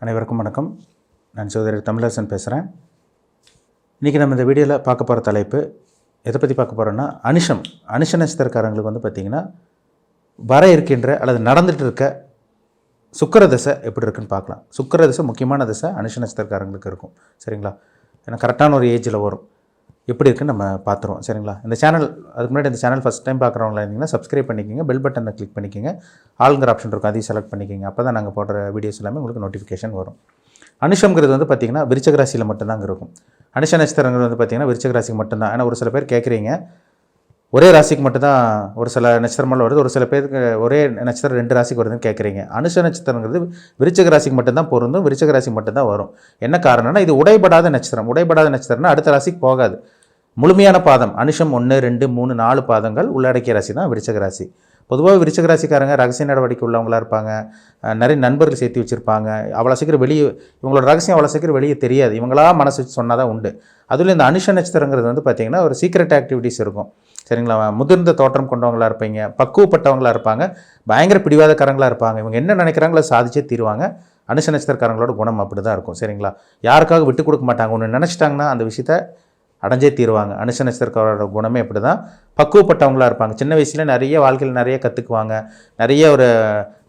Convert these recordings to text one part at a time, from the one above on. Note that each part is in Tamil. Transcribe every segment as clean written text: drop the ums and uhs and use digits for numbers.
அனைவருக்கும் வணக்கம். நான் சகோதரர் தமிழரசன் பேசுகிறேன். இன்றைக்கி நம்ம இந்த வீடியோவில் பார்க்க போகிற தலைப்பு எதை பற்றி பார்க்க போகிறோன்னா அனுஷ நட்சத்திரக்காரங்களுக்கு பார்த்திங்கன்னா வர இருக்கின்ற அல்லது நடந்துகிட்டு இருக்க சுக்கிர தசை எப்படி இருக்குன்னு பார்க்கலாம். சுக்கிர தசை முக்கியமான தசை அனுஷ நட்சத்திரக்காரங்களுக்கு இருக்கும். சரிங்களா? ஏன்னா கரெக்டான ஒரு ஏஜில் வரும். எப்படி இருக்குன்னு நம்ம பார்த்துருவோம். சரிங்களா? இந்த சேனல் அதுக்கு முன்னாடி இந்த சேனல் ஃபஸ்ட் டைம் பார்க்குறவங்களா இருந்தீங்கன்னா சப்ஸ்கிரைப் பண்ணிக்கோங்க, பெல் பட்டனை கிளிக் பண்ணிக்கோங்க, ஆளுங்கிற ஆப்ஷன் இருக்கும், அதையும் செலக்ட் பண்ணிக்கோங்க. அப்போ தான் நாங்கள் போடுற வீடியோஸ் எல்லாமே உங்களுக்கு நோட்டிஃபிகேஷன் வரும். அனுஷங்கிறது பார்த்திங்கன்னா விருச்சிக ராசியில் மட்டும்தாங்க இருக்கும். அனுஷ நட்சத்திரங்கிறது பார்த்திங்கன்னா விருச்சிக ராசிக்கு மட்டும்தான். ஏன்னா ஒரு சில பேர் கேட்குறீங்க ஒரே ராசிக்கு மட்டும்தான் ஒரு சில நட்சத்திரமெல்லாம் வருது, ஒரு சில பேருக்கு ஒரே நட்சத்திரம் 2 ராசிக்கு வருதுன்னு கேட்குறீங்க. அனுஷ நட்சத்திரங்கிறது விருச்சிக ராசிக்கு மட்டும்தான் பொருந்தும், விருச்சிக ராசிக்கு மட்டும்தான் வரும். என்ன காரணம்னா இது உடைபடாத நட்சத்திரம். உடைபடாத நட்சத்திரம்னா அடுத்த ராசிக்கு போகாது. முழுமையான பாதம் அனுஷம் 1, 2, 3, 4 பாதங்கள் உள்ளடக்கிய ராசி தான் விருச்சிக ராசி. பொதுவாக விருச்சிக ராசிக்காரங்க ரகசிய நடவடிக்கை உள்ளவங்களாக இருப்பாங்க, நிறைய நண்பர்கள் சேர்த்து வச்சுருப்பாங்க. அவ்வளோ சீக்கிரம் இவங்களோட ரகசியம் அவ்வளோ சீக்கிரம் வெளியே தெரியாது, இவங்களா மனசு வச்சு சொன்னால் தான் உண்டு. அதில் இந்த அனுஷ நட்சத்திரங்கிறது பார்த்திங்கன்னா ஒரு சீக்ரெட் ஆக்டிவிட்டீஸ் இருக்கும். சரிங்களா? முதிர்ந்த தோற்றம் கொண்டவங்களாக இருப்பீங்க, பக்குவப்பட்டவங்களாக இருப்பாங்க, பயங்கர பிடிவாதக்காரங்களாக இருப்பாங்க. இவங்க என்ன நினைக்கிறாங்களோ சாதிச்சே தீருவாங்க. அனுஷ நட்சத்திரக்காரங்களோட குணம் அப்படி தான் இருக்கும். சரிங்களா? யாருக்காக விட்டு கொடுக்க மாட்டாங்க. ஒன்று நினச்சிட்டாங்கன்னா அந்த விஷயத்தை அடைஞ்சே தீருவாங்க. அனுஷ நட்சத்திரக்காரோட குணமே அப்படி தான். பக்குவப்பட்டவங்களாக இருப்பாங்க. சின்ன வயசில் நிறைய வாழ்க்கையில் நிறைய கற்றுக்குவாங்க, நிறைய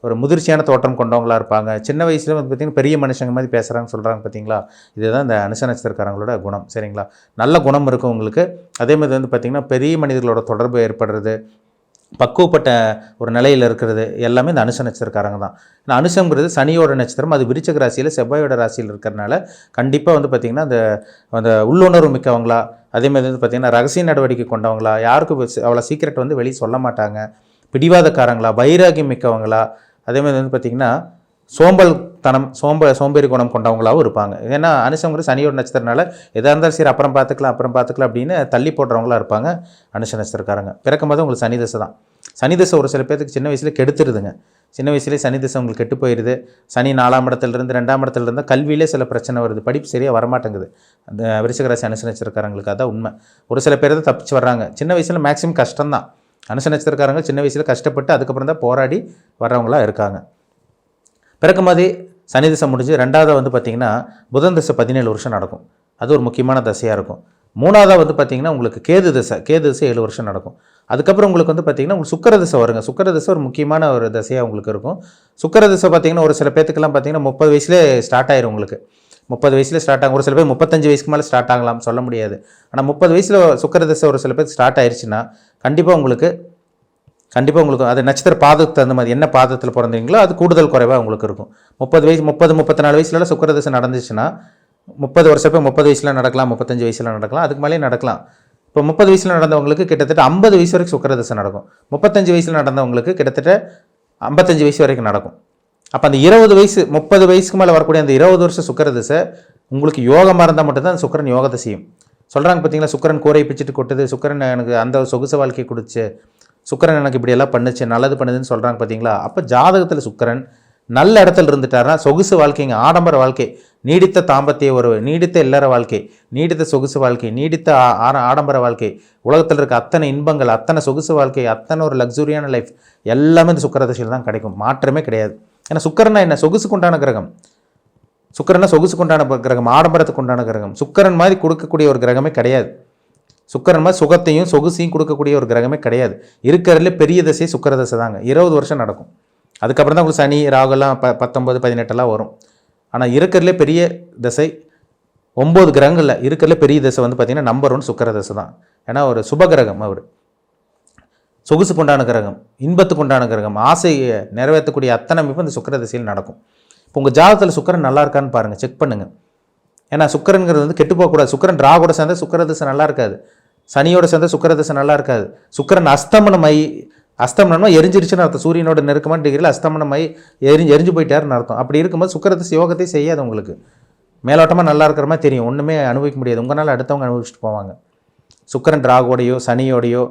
ஒரு முதிர்ச்சியான தோற்றம் கொண்டவங்களாக இருப்பாங்க. சின்ன வயசில் பார்த்திங்கன்னா பெரிய மனுஷங்க மாதிரி பேசுகிறாங்க சொல்கிறாங்க பார்த்தீங்களா? இதுதான் இந்த அனுஷ நட்சத்திரக்காரங்களோட குணம். சரிங்களா? நல்ல குணம் இருக்கும் உங்களுக்கு. அதே மாதிரி பார்த்திங்கன்னா பெரிய மனிதர்களோட தொடர்பு ஏற்படுறது, பக்குவப்பட்ட ஒரு நிலையில் இருக்கிறது எல்லாமே இந்த அனுஷ நட்சத்திரக்காரங்க தான். ஏன்னா அனுஷங்கிறது சனியோட நட்சத்திரம், அது விருச்சிக ராசியில் செவ்வாயோட ராசியில் இருக்கிறனால கண்டிப்பாக பார்த்திங்கன்னா அந்த உள்ளுணர்வு மிக்கவங்களா, அதேமாதிரி பார்த்திங்கன்னா ரகசிய நடவடிக்கை கொண்டவங்களா, யாருக்கும் அவ்வளோ சீக்கிரட் வெளியே சொல்ல மாட்டாங்க, பிடிவாதக்காரங்களா, வைராகியம் மிக்கவங்களா, அதேமாதிரி பார்த்திங்கன்னா சோம்பேறி குணம் கொண்டவங்களாகவும் இருப்பாங்க. ஏன்னா அனுஷங்கிறது சனியோட நட்சத்திரனால எதாக இருந்தாலும் சரி அப்புறம் பார்த்துக்கலாம் அப்படின்னு தள்ளி போடுறவங்களா இருப்பாங்க அனுஷ நட்சத்திரக்காரங்க. பிறக்கும் போது உங்களுக்கு சனி தசை தான். சனி தசை ஒரு சில பேருக்கு சின்ன வயசுல கெடுத்துருதுங்க. சின்ன வயசுலேயே சனி தசை உங்களுக்கு கெட்டு போயிடுது. சனி 4ஆம் இடத்துலேருந்து 2ஆம் இடத்துல இருந்தால் கல்வியிலே சில பிரச்சனை வருது, படிப்பு சரியாக வரமாட்டேங்குது அந்த விருச்சிக ராசி அனுஷ நட்சத்திரக்காரங்களுக்கு. அதான் உண்மை. ஒரு சில பேர் தான் தப்பிச்சு வர்றாங்க. சின்ன வயசில் மேக்ஸிமம் கஷ்டம்தான். அனுஷ நட்சத்திரக்காரங்க சின்ன வயசில் கஷ்டப்பட்டு அதுக்கப்புறம் தான் போராடி வர்றவங்களாக இருக்காங்க. பிறக்கும் போதே சனி தசை முடிஞ்சு 2வது பார்த்திங்கன்னா புதன் தசை 17 வருஷம் நடக்கும். அது ஒரு முக்கியமான தசையாக இருக்கும். 3வது பார்த்திங்கன்னா உங்களுக்கு கேது தசை 7 வருஷம் நடக்கும். அதுக்கப்புறம் உங்களுக்கு பார்த்திங்கன்னா உங்களுக்கு சுக்கிர தசை வருங்க. சுக்கிர தசை ஒரு முக்கியமான ஒரு தசையாக உங்களுக்கு இருக்கும். சுக்கிர தசை பார்த்திங்கன்னா ஒரு சில பேத்துக்கெல்லாம் பார்த்திங்கன்னா 30 வயசுலேயே ஸ்டார்ட் ஆயிரும் உங்களுக்கு. 30 வயசுல ஸ்டார்ட் ஆகும். ஒரு சில பேர் 35 வயசுக்கு மேலே ஸ்டார்ட் ஆகலாம், சொல்ல முடியாது. ஆனால் 30 வயசில் சுக்கிர தசை ஒரு சில பேர் ஸ்டார்ட் ஆயிடுச்சுன்னா கண்டிப்பாக உங்களுக்கு அது நட்சத்திர பாதத்துக்கு தகுந்த மாதிரி என்ன பாதத்தில் பிறந்தீங்களோ அது கூடுதல் குறைவாக உங்களுக்கு இருக்கும். 34 வயசுல சுக்கிர தசை நடந்துச்சுன்னா 30 வருஷம் 30 வயசில் நடக்கலாம், 35 வயசில் நடக்கலாம், அதுக்கு மேலேயே நடக்கலாம். இப்போ 30 வயசில் நடந்தவங்களுக்கு கிட்டத்தட்ட 50 வயசு வரைக்கும் சுக்கிர தசை நடக்கும். 35 வயசில் நடந்தவங்களுக்கு கிட்டத்தட்ட 55 வயசு வரைக்கும் நடக்கும். அப்போ அந்த 20 வயசு 30 வயசுக்கு மேலே வரக்கூடிய அந்த 20 வருஷம் சுக்கிர தசை உங்களுக்கு யோகமாக இருந்தால் மட்டும்தான் அந்த சுக்கிரன் யோகத்தை செய்யும். சொல்கிறாங்க பார்த்தீங்களா, சுக்கிரன் கூரை பிச்சுட்டு கொட்டுது, சுக்கிரன் எனக்கு அந்த சொகுசு வாழ்க்கையை கொடுத்து, சுக்கிரன் எனக்கு இப்படியெல்லாம் பண்ணுச்சு, நல்லது பண்ணுதுன்னு சொல்கிறாங்க பார்த்தீங்களா. அப்போ ஜாதகத்தில் சுக்கிரன் நல்ல இடத்துல இருந்துட்டாருன்னா சொகுசு வாழ்க்கைங்க, ஆடம்பர வாழ்க்கை, நீடித்த தாம்பத்திய உறவு, நீடித்த இல்லற வாழ்க்கை, நீடித்த சொகுசு வாழ்க்கை, நீடித்த ஆடம்பர வாழ்க்கை, உலகத்தில் இருக்க அத்தனை இன்பங்கள், அத்தனை சொகுசு வாழ்க்கை, அத்தனை ஒரு லக்ஸுரியான லைஃப் எல்லாமே இந்த சுக்கிர தசையில் தான் கிடைக்கும். மாற்றமே கிடையாது. ஏன்னா சுக்கிரனா என்ன, சொகுசுக்கு உண்டான கிரகம். சுக்கிரனா சொகுசுக்கு உண்டான கிரகம், ஆடம்பரத்துக்கு உண்டான கிரகம். சுக்கிரன் மாதிரி கொடுக்கக்கூடிய ஒரு கிரகமே கிடையாது. சுக்கிரன் மாதிரி சுகத்தையும் சொகுசையும் கொடுக்கக்கூடிய ஒரு கிரகமே கிடையாது. இருக்கிறதுல பெரிய தசை சுக்கிர தசை தாங்க. 20 வருஷம் நடக்கும். அதுக்கப்புறம் தான் உங்களுக்கு சனி ராகுலாம் 19, 18 வரும். ஆனால் இருக்கிறதுலே பெரிய தசை 9 கிரகங்களில் இருக்கிறதுல பெரிய தசை பார்த்திங்கன்னா நம்பர் 1 சுக்கிர தசை தான். ஏன்னா ஒரு சுப கிரகம், அவர் சொகுசுக்கு உண்டான கிரகம், இன்பத்துக்கு உண்டான கிரகம், ஆசையை நிறைவேற்றக்கூடிய அத்தனை அமைப்பு இந்த சுக்கிர தசையில் நடக்கும். இப்போ உங்கள் ஜாதகத்தில் சுக்கிரன் நல்லா இருக்கான்னு பாருங்கள், செக் பண்ணுங்கள். ஏன்னா சுக்கிரன்கிறது கெட்டு போகக்கூடாது. சுக்கிரன் ராகோட சேர்ந்த சுக்கிர தசை நல்லா இருக்காது, சனியோட சேர்ந்த சுக்கிர தசை நல்லா இருக்காது. சுக்கிரன் அஸ்தமனமா எரிஞ்சிருச்சுன்னு அர்த்தம். சூரியனோட நெருக்கமான டிகிரியில் அஸ்தமனமாய் எரிஞ்சு போயிட்டாருன்னு அர்த்தம். அப்படி இருக்கும்போது சுக்கிர தசை யோகத்தை செய்யாது. உங்களுக்கு மேலோட்டமாக நல்லா இருக்கிற மாதிரி தெரியும், ஒன்றுமே அனுபவிக்க முடியாது. உங்களால் அடுத்தவங்க அனுபவிச்சுட்டு போவாங்க. சுக்கிரன் ராகோடையோ சனியோடையோ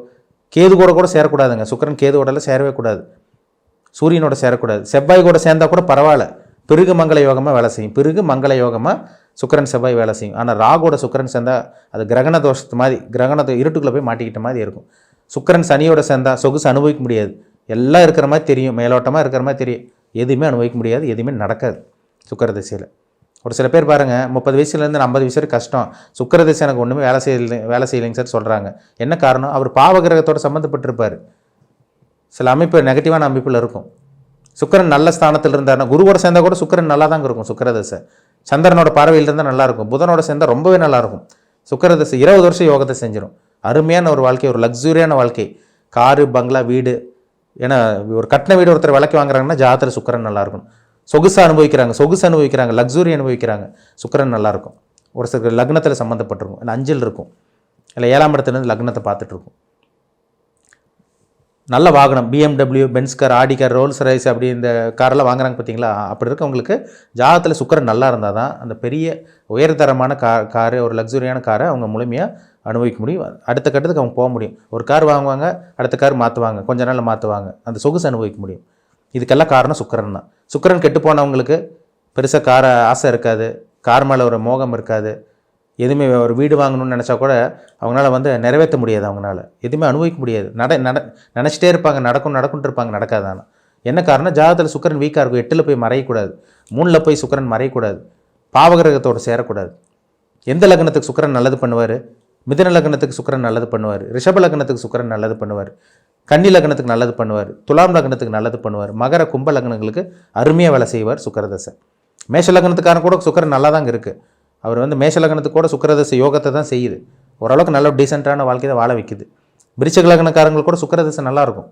கேது கூட சேரக்கூடாதுங்க. சுக்கிரன் கேதுவோடலாம் சேரவே கூடாது, சூரியனோட சேரக்கூடாது. செவ்வாய் கூட சேர்ந்தால் கூட பரவாயில்ல, பிறகு மங்கள யோகமாக வேலை செய்யும். பிறகு மங்கள யோகமாக சுக்கிரன் செவ்வாய் வேலை செய்யும். ஆனால் ராகோட சுக்கிரன் சேர்ந்தால் அது கிரகண தோஷத்து மாதிரி, இருட்டுக்குள்ளே போய் மாட்டிக்கிட்ட மாதிரி இருக்கும். சுக்கிரன் சனியோட சேர்ந்தால் சொகுசு அனுபவிக்க முடியாது. எல்லாம் இருக்கிற மாதிரி தெரியும், மேலோட்டமாக இருக்கிற மாதிரி தெரியும், எதுவுமே அனுபவிக்க முடியாது, எதுவுமே நடக்காது. சுக்கிரதிசையில். ஒரு சில பேர் பாருங்கள் 30 வயசுலேருந்து 50 வயசு வரைக்கும் கஷ்டம், சுக்கிரதிசை எனக்கு ஒன்றுமே வேலை செய்யலைங்க சார் சொல்கிறாங்க. என்ன காரணம்? அவர் பாவகிரகத்தோடு சம்மந்தப்பட்டிருப்பார். சில அமைப்பு நெகட்டிவான அமைப்பில் இருக்கும். சுக்கிரன் நல்ல ஸ்தானத்தில் இருந்தார்னா, குருவோட சேர்ந்தால் கூட சுக்கிரன் நல்லா தாங்க இருக்கும் சுக்கிரதிசை. சந்திரனோட பார்வையில் இருந்தால் நல்லாயிருக்கும், புதனோட சேர்ந்தால் ரொம்பவே நல்லாயிருக்கும். சுக்கிரதிசை 20 வருஷம் யோகத்தை செஞ்சிடும். அருமையான ஒரு வாழ்க்கை, ஒரு லக்ஸூரியான வாழ்க்கை, காரு பங்களா வீடு. ஏன்னா ஒரு கட்டின வீடு ஒருத்தர் விலைக்கு வாங்குறாங்கன்னா ஜாதகத்தில் சுக்கிரன் நல்லாயிருக்கும். சொகுசு அனுபவிக்கிறாங்க, லக்ஸுரி அனுபவிக்கிறாங்க, சுக்கிரன் நல்லாயிருக்கும். ஒரு சில லக்னத்தில் சம்மந்தப்பட்டிருக்கும், இல்லை 5ல் இருக்கும், இல்லை 7ஆம் இடத்துலேருந்து லக்னத்தை பார்த்துட்ருக்கும். நல்ல வாகனம், BMW, Benz car, Audi car, Rolls Royce அப்படி இந்த காரெல்லாம் வாங்குறாங்க பார்த்தீங்களா? அப்படி இருக்கவங்களுக்கு ஜாதகத்தில் சுக்கிரன் நல்லா இருந்தால் தான் அந்த பெரிய உயர்தரமான காரு, ஒரு லக்ஸுரியான காரை அவங்க முழுமையாக அனுபவிக்க முடியும். அடுத்த கட்டத்துக்கு அவங்க போக முடியும். ஒரு கார் வாங்குவாங்க, அடுத்த கார் மாற்றுவாங்க, கொஞ்ச நாளில் மாற்றுவாங்க, அந்த சொகுசு அனுபவிக்க முடியும். இதுக்கெல்லாம் காரணம் சுக்கிரன் தான். சுக்கிரன் கெட்டு போனவங்களுக்கு பெருசாக கார ஆசை இருக்காது, கார் மேலே ஒரு மோகம் இருக்காது, எதுவுமே ஒரு வீடு வாங்கணும்னு நினச்சா கூட அவங்களால நிறைவேற்ற முடியாது, அவங்களால எதுவுமே அனுபவிக்க முடியாது. நினச்சிட்டே இருப்பாங்க, நடக்கும்ட்டு இருப்பாங்க, நடக்காதானா. என்ன காரணம்? ஜாதகத்தில் சுக்கிரன் வீக்காக இருக்கும். 8ல் போய் மறையக்கூடாது, 3ல் போய் சுக்கிரன் மறையக்கூடாது, பாவகிரகத்தோடு சேரக்கூடாது. எந்த லக்னத்துக்கு சுக்கிரன் நல்லது பண்ணுவார்? மிதுன லக்னத்துக்கு சுக்கிரன் நல்லது பண்ணுவார், ரிஷப லக்னத்துக்கு சுக்கிரன் நல்லது பண்ணுவார், கன்னி லக்னத்துக்கு நல்லது பண்ணுவார், துலாம் லக்னத்துக்கு நல்லது பண்ணுவார், மகர கும்ப லக்னங்களுக்கு அருமையாக வேலை செய்வார் சுக்கிரதசை. மேஷ லக்னத்துக்காரன் கூட சுக்கிரன் நல்லா தாங்க இருக்குது. அவர் மேஷ லக்னத்துக்கு கூட சுக்கிரதசை யோகத்தை தான் செய்யுது, ஓரளவுக்கு நல்ல டீசெண்டான வாழ்க்கை தான் வாழ வைக்குது. விருச்சிக லக்னக்காரங்களுக்கு கூட சுக்கிரதசை நல்லாயிருக்கும்.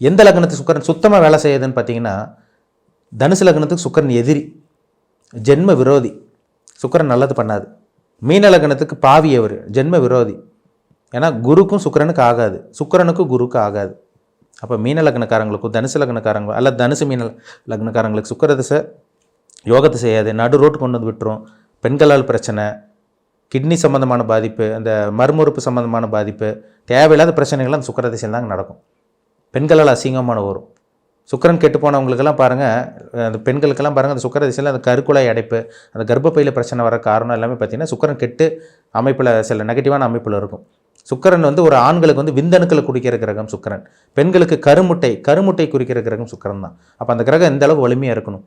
எந்த லக்னத்துக்கு சுக்கிரன் சுத்தமாக வேலை செய்யுதுன்னு பார்த்தீங்கன்னா, தனுசு லக்னத்துக்கு சுக்கிரன் எதிரி, ஜென்ம விரோதி, சுக்கிரன் நல்லது பண்ணாது. மீன லக்னத்துக்கு பாவி, அவர் ஜென்ம விரோதி. ஏன்னா குருக்கும் சுக்கிரனுக்கு ஆகாது, சுக்கிரனுக்கும் குருக்கு ஆகாது. அப்போ மீன லக்னக்காரங்களுக்கும் தனுசு லக்னக்காரங்களும் அல்ல தனுசு மீன லக்னக்காரங்களுக்கு சுக்கிரதசை யோகத்தை செய்யாது, நடு ரோட்டு கொண்டு வந்து விட்டுரும். பெண்களால் பிரச்சனை, கிட்னி சம்மந்தமான பாதிப்பு, அந்த மறுமுறுப்பு சம்மந்தமான பாதிப்பு, தேவையில்லாத பிரச்சனைகள்லாம் அந்த சுக்கிரதசையில் தாங்க நடக்கும். பெண்களால் அசிங்கமான வரும். சுக்கிரன் கெட்டு போனவங்களுக்கெல்லாம் பாருங்கள், அந்த பெண்களுக்கெல்லாம் பாருங்கள், அந்த சுக்கிரதிசையில் அந்த கருக்குழாய் அடைப்பு, அந்த கர்ப்பப்பையில் பிரச்சனை வர காரணம் எல்லாமே பார்த்திங்கன்னா சுக்கிரன் கெட்டு அமைப்பில் சில நெகட்டிவான அமைப்பில் இருக்கும். சுக்கிரன் ஒரு ஆண்களுக்கு விந்தணுக்களை குறிக்கிற கிரகம் சுக்கிரன், பெண்களுக்கு கருமுட்டை குறிக்கிற கிரகம் சுக்கிரன் தான். அப்போ அந்த கிரகம் எந்த அளவுக்கு வலிமையாக இருக்கணும்.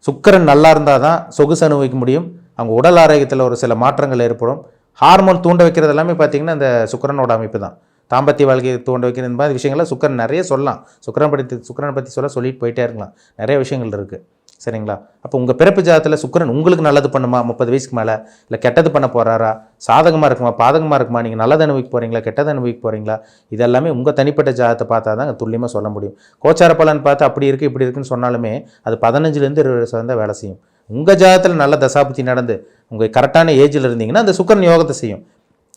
சுக்கிரன் நல்லா இருந்தால் தான் சொகுசு அனுபவிக்க முடியும். அவங்க உடல் ஆரோக்கியத்தில் ஒரு சில மாற்றங்கள் ஏற்படும். ஹார்மோன் தூண்ட வைக்கிறது எல்லாமே பார்த்திங்கன்னா இந்த சுக்கிரனோட அமைப்பு தான். தாம்பத்திய வாழ்க்கையை தூண்ட வைக்கிற இந்த மாதிரி விஷயங்கள்லாம் சுக்கிரன் நிறைய சொல்லலாம். சுக்கிரனை பற்றி சொல்லிட்டு போயிட்டே இருக்கலாம், நிறைய விஷயங்கள் இருக்குது. சரிங்களா? அப்போ உங்கள் பிறப்பு ஜாதகத்தில் சுக்கிரன் உங்களுக்கு நல்லது பண்ணுமா? 30 வயசுக்கு மேலே இல்லை கெட்டது பண்ண போகிறாரா? சாதகமாக இருக்குமா பாதகமாக இருக்குமா? நீங்கள் நல்லது அனுபவிக்க போகிறீங்களா கெட்டது அனுபவிக்க போகிறீங்களா? இதெல்லாமே உங்கள் தனிப்பட்ட ஜாதகத்தை பார்த்தா தான் துல்லியமாக சொல்ல முடியும். கோச்சார பலன் பார்த்து அப்படி இருக்குது இப்படி இருக்குன்னு சொன்னாலுமே அது 15லேருந்து 20% வேலை செய்யும். உங்கள் ஜாதகத்தில் நல்ல தசாபுத்தி நடந்து உங்கள் கரெக்டான ஏஜில் இருந்தீங்கன்னா அந்த சுக்கிரன் யோகத்தை செய்யும்.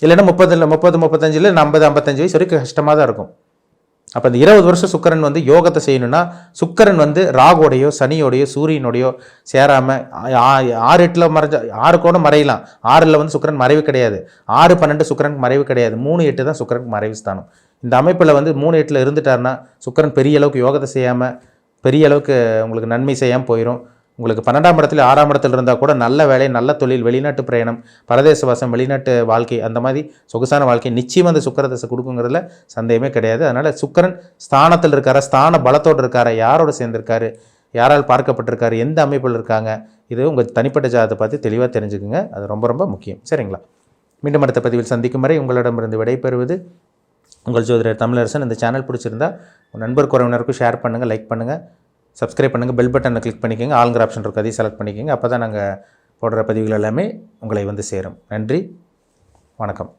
இல்லைன்னா 30, 35, 50, 55 வயசு வரைக்கும் கஷ்டமாக தான் இருக்கும். அப்போ இந்த 20 வருஷம் சுக்கிரன் யோகத்தை செய்யணும்னா சுக்கிரன் ராகுவோடையோ சனியோடையோ சூரியனோடையோ சேராமல் 6, 8ல் மறைஞ்ச 6 கூட மறையலாம். 6ல் சுக்கிரன் மறைவு கிடையாது, 6, 12 சுக்கிரனுக்கு மறைவு கிடையாது, 3, 8 தான் சுக்கிரனுக்கு மறைவு ஸ்தானம். இந்த அமைப்பில் 3, 8ல் இருந்துட்டாருன்னா சுக்கிரன் பெரிய அளவுக்கு யோகத்தை செய்யாமல் பெரிய அளவுக்கு உங்களுக்கு நன்மை செய்யாமல் போயிடும். உங்களுக்கு 12ஆம் இடத்துல 6ஆம் இடத்துல இருந்தால் கூட நல்ல வேலை, நல்ல தொழில், வெளிநாட்டு பிரயாணம், பரதேச வாசம், வெளிநாட்டு வாழ்க்கை, அந்த மாதிரி சொகுசான வாழ்க்கை நிச்சயமாக அந்த சுக்கிரதசை கொடுக்குங்கிறதுல சந்தேகமே கிடையாது. அதனால் சுக்கிரன் ஸ்தானத்தில் இருக்காரா, ஸ்தான பலத்தோடு இருக்காரா, யாரோட சேர்ந்திருக்காரு, யாரால் பார்க்கப்பட்டிருக்காரு, எந்த அமைப்பில் இருக்காங்க, இது உங்கள் தனிப்பட்ட ஜாதகத்தை பார்த்து தெளிவாக தெரிஞ்சுக்குங்க. அது ரொம்ப ரொம்ப முக்கியம். சரிங்களா? மீண்டும் அடுத்த பதிவில் சந்திக்கும் வரை உங்களிடமிருந்து விடைபெறுவது உங்கள் ஜோதிடர் தமிழரசன். இந்த சேனல் பிடிச்சிருந்தா உங்கள் நண்பர் குறைவினருக்கும் ஷேர் பண்ணுங்கள், லைக் பண்ணுங்கள், சப்ஸ்கிரைப் பண்ணுங்கள், பெல் பட்டனை கிளிக் பண்ணிக்கோங்க, ஆளுங்கிற ஆப்ஷன் இருக்குது அதையும் செலக்ட் பண்ணிக்கோங்க. அப்போ தான் நாங்கள் போடுற பதிவுகள் எல்லாமே உங்களை சேரும். நன்றி, வணக்கம்.